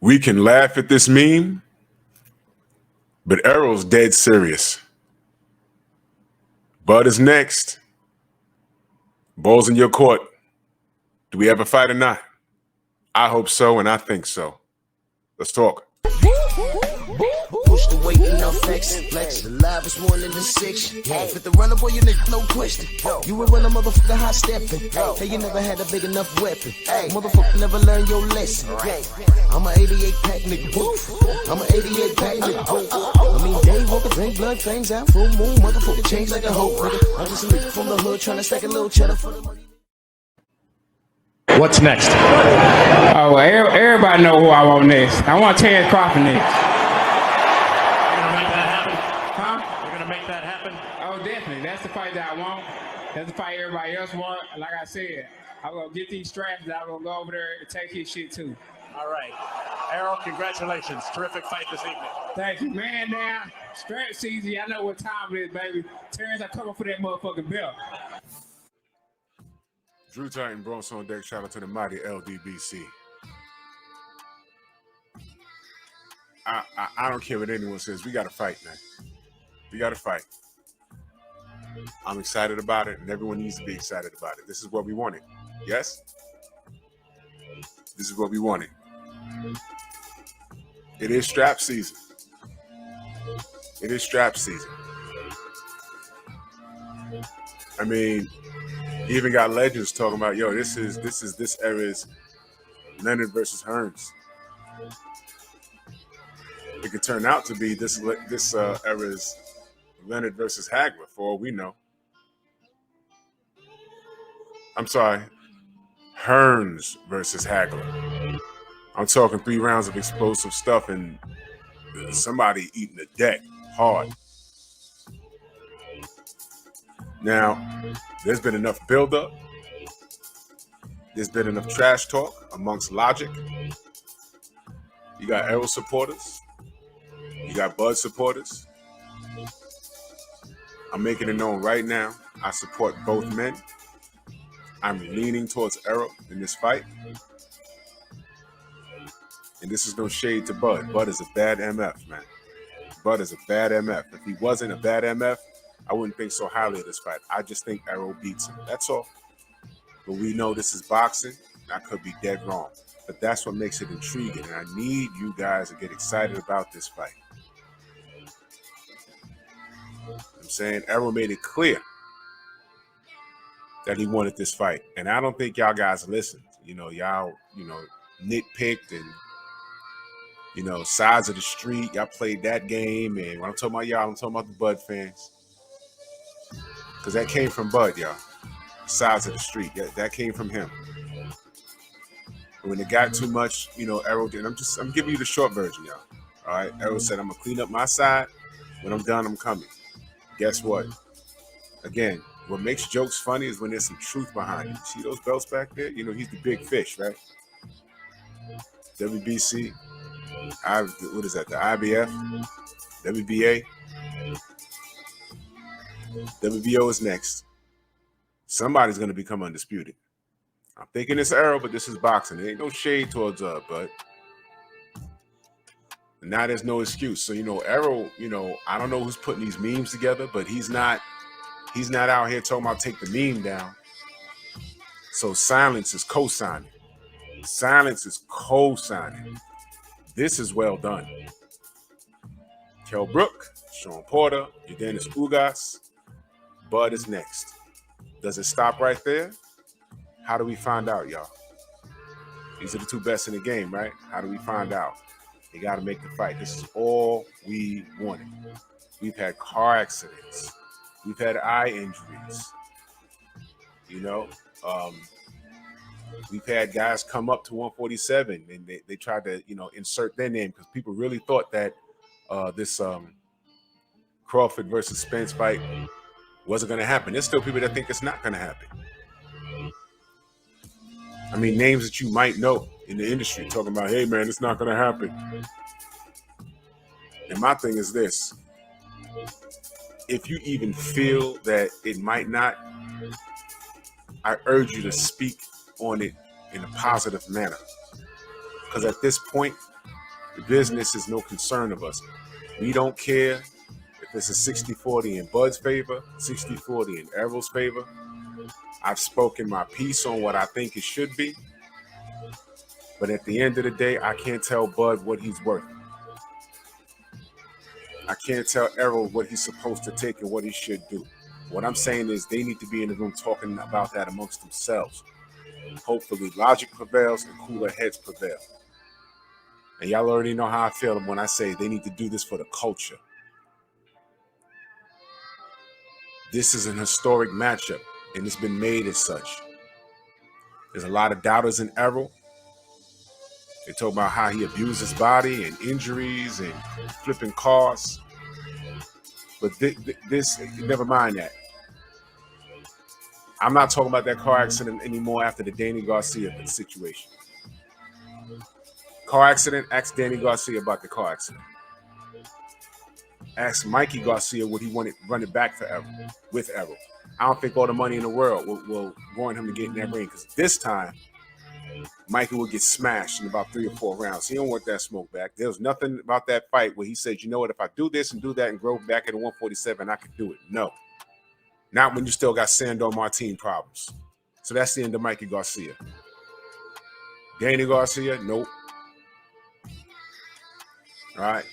We can laugh at this meme, but Errol's dead serious. Bud is next. Ball's in your court. Do we have a fight or not? I hope so, and I think so. Let's talk. Push the weight in no flex. Flex the livest one in the section. Fit the runner, boy, you nigga, no question. You will run a motherfucker hot stepping. Hey, you never had a big enough weapon. Motherfucker never learned your lesson. I'm an 88 pack nigga. I'm an 88 pack nigga. I mean, day walker, drink blood, fangs out, full moon, motherfucker change like a hoe. I'm just a nigga from the hood trying to stack a little cheddar for the money. What's next? Oh, well, everybody know who I want next. I want Terrence Crawford next. You're gonna make that happen? Huh? You're gonna make that happen? Oh, definitely. That's the fight that I want. That's the fight everybody else want. Like I said, I'm gonna get these straps and I'm gonna go over there and take his shit too. All right. Errol, congratulations. Terrific fight this evening. Thank you, man. Now, strap season, I know what time it is, baby. Terrence, I'm coming for that motherfucking belt. Drew Titan, Bronx on deck. Shout out to the mighty LDBC. I don't care what anyone says. We got to fight, man. We got to fight. I'm excited about it, and everyone needs to be excited about it. This is what we wanted. Yes? This is what we wanted. It is strap season. It is strap season. I mean, you even got legends talking about, yo, this era's Leonard versus Hearns. It could turn out to be this era's Leonard versus Hagler, for all we know. I'm sorry, Hearns versus Hagler. I'm talking 3 rounds of explosive stuff and somebody eating the deck hard. Now, there's been enough buildup. There's been enough trash talk amongst Logic. You got Errol supporters. You got Bud supporters. I'm making it known right now. I support both men. I'm leaning towards Errol in this fight. And this is no shade to Bud. Bud is a bad MF, man. Bud is a bad MF. If he wasn't a bad MF, I wouldn't think so highly of this fight. I just think Errol beats him. That's all. But we know this is boxing. And I could be dead wrong. But that's what makes it intriguing. And I need you guys to get excited about this fight. I'm saying Errol made it clear that he wanted this fight. And I don't think y'all guys listened. Y'all, nitpicked and, sides of the street. Y'all played that game. And when I'm talking about y'all, I'm talking about the Bud fans. Because that came from Bud, y'all. Sides of the street. That came from him. And when it got too much, Errol did. I'm giving you the short version, y'all. All right. Errol said, I'm going to clean up my side. When I'm done, I'm coming. Guess what? Again, what makes jokes funny is when there's some truth behind it. See those belts back there? He's the big fish, right? WBC. What is that? The IBF? WBA? WBO is next. Somebody's going to become undisputed. I'm thinking it's Errol, but this is boxing. There ain't no shade towards Bud. And now there's no excuse. So, Errol, I don't know who's putting these memes together, but he's not out here talking about take the meme down. So silence is co-signing. Silence is co-signing. This is well done. Kell Brook, Sean Porter, Udenis Ugas. Bud is next. Does it stop right there? How do we find out, y'all? These are the 2 best in the game, right? How do we find out? They got to make the fight. This is all we wanted. We've had car accidents. We've had eye injuries. We've had guys come up to 147 and they tried to, insert their name because people really thought that this Crawford versus Spence fight wasn't going to happen. There's still people that think it's not going to happen. I mean, names that you might know in the industry talking about, hey, man, it's not going to happen. And my thing is this. If you even feel that it might not, I urge you to speak on it in a positive manner. Because at this point, The business is no concern of us. We don't care if it's a 60-40 in Bud's favor, 60-40 in Errol's favor. I've spoken my piece on what I think it should be. But at the end of the day, I can't tell Bud what he's worth. I can't tell Errol what he's supposed to take and what he should do. What I'm saying is they need to be in the room talking about that amongst themselves. Hopefully logic prevails and cooler heads prevail. And y'all already know how I feel when I say they need to do this for the culture. This is an historic matchup, and it's been made as such. There's a lot of doubters in Errol. They talk about how he abused his body and injuries and flipping cars. But this, never mind that. I'm not talking about that car accident anymore after the Danny Garcia situation. Car accident, ask Danny Garcia about the car accident. Ask Mikey Garcia would he want it run it back for Errol, with Errol. I don't think all the money in the world will warrant him to get in that ring, because this time, Mikey will get smashed in about 3 or 4 rounds. He don't want that smoke back. There was nothing about that fight where he said, you know what, if I do this and do that and grow back at 147, I could do it. No. Not when you still got Sandor Martin problems. So that's the end of Mikey Garcia. Danny Garcia, nope. All right.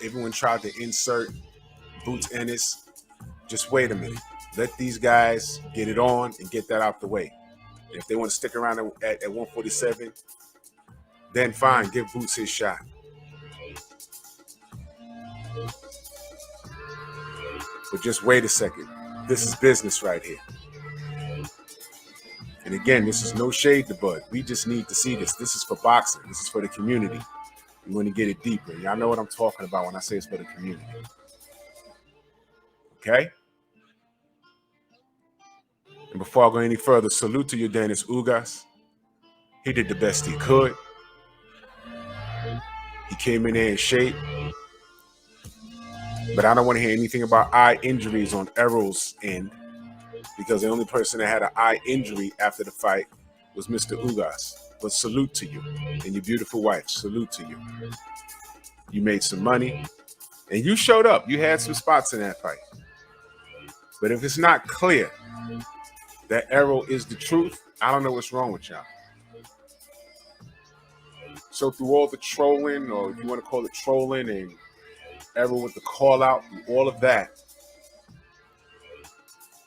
Everyone tried to insert Boots Ennis. Just wait a minute. Let these guys get it on and get that out the way. If they want to stick around at 147, then fine, give Boots his shot. But just wait a second. This is business right here. And again, this is no shade to Bud. We just need to see this. This is for boxing. This is for the community. We want to get it deeper. Y'all know what I'm talking about when I say it's for the community. Okay? And before I go any further, salute to Yordenis Ugas. He did the best he could. He came in there in shape. But I don't want to hear anything about eye injuries on Errol's end, because the only person that had an eye injury after the fight was Mr. Ugas. But salute to you and your beautiful wife. Salute to you. You made some money and you showed up. You had some spots in that fight. But if it's not clear that Errol is the truth, I don't know what's wrong with y'all. So through all the trolling, or if you want to call it trolling, and Errol with the call out, through all of that,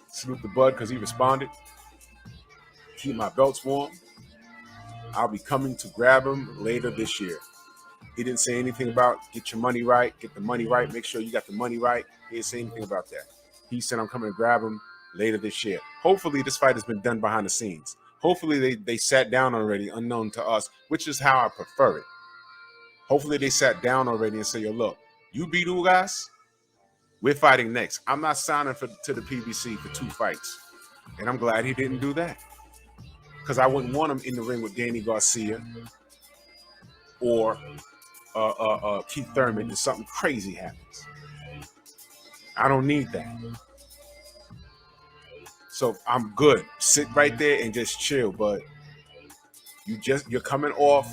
salute the Bud because he responded. Keep my belts warm. I'll be coming to grab him later this year. He didn't say anything about get your money right, get the money right, make sure you got the money right. He didn't say anything about that. He said, I'm coming to grab him later this year. Hopefully this fight has been done behind the scenes. Hopefully they sat down already, unknown to us, which is how I prefer it. Hopefully they sat down already and say, yo, look, you beat Ugas, we're fighting next. I'm not signing to the PBC for 2 fights. And I'm glad he didn't do that, because I wouldn't want him in the ring with Danny Garcia or Keith Thurman if something crazy happens. I don't need that. So I'm good. Sit right there and just chill. But you're coming off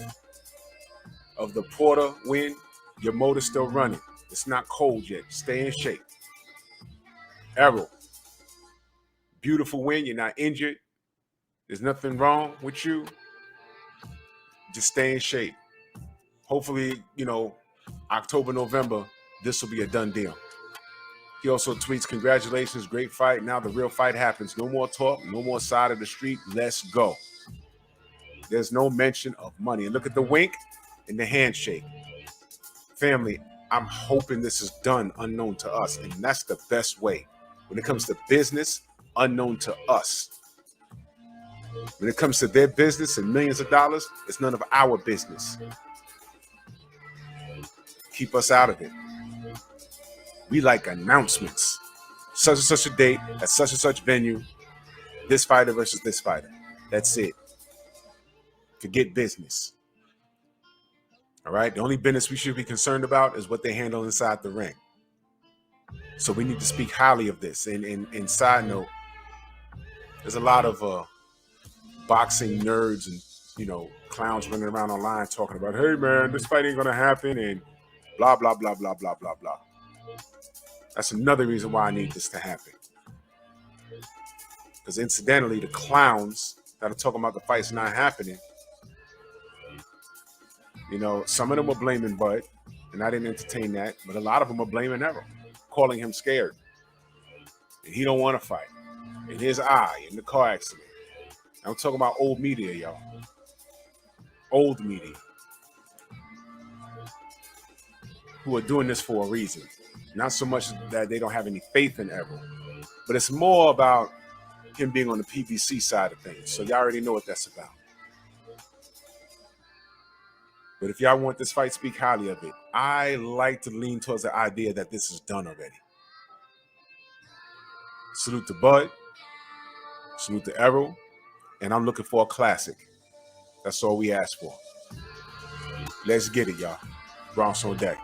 of the Porter win. Your motor's still running. It's not cold yet. Stay in shape. Errol, beautiful win. You're not injured. There's nothing wrong with you. Just stay in shape. Hopefully, October, November, this will be a done deal. He also tweets, congratulations, great fight. Now the real fight happens. No more talk, no more side of the street. Let's go. There's no mention of money. And look at the wink and the handshake. Family, I'm hoping this is done unknown to us. And that's the best way. When it comes to business, unknown to us. When it comes to their business and millions of dollars, it's none of our business. Keep us out of it. We like announcements. Such and such a date at such and such venue. This fighter versus this fighter. That's it. Forget business. All right? The only business we should be concerned about is what they handle inside the ring. So we need to speak highly of this. And side note, there's a lot of boxing nerds and you know, clowns running around online talking about, hey man, this fight ain't gonna happen and blah blah blah blah blah blah blah. That's another reason why I need this to happen. Because incidentally, the clowns that are talking about the fights not happening, you know, some of them are blaming Bud, and I didn't entertain that, but a lot of them are blaming Errol, calling him scared. And he don't want to fight. In his eye, in the car accident. I'm talking about old media, y'all. Old media. Who are doing this for a reason. Not so much that they don't have any faith in Errol, but it's more about him being on the PBC side of things. So y'all already know what that's about. But if y'all want this fight, speak highly of it. I like to lean towards the idea that this is done already. Salute to Bud. Salute to Errol. And I'm looking for a classic. That's all we ask for. Let's get it, y'all. Bronx on deck.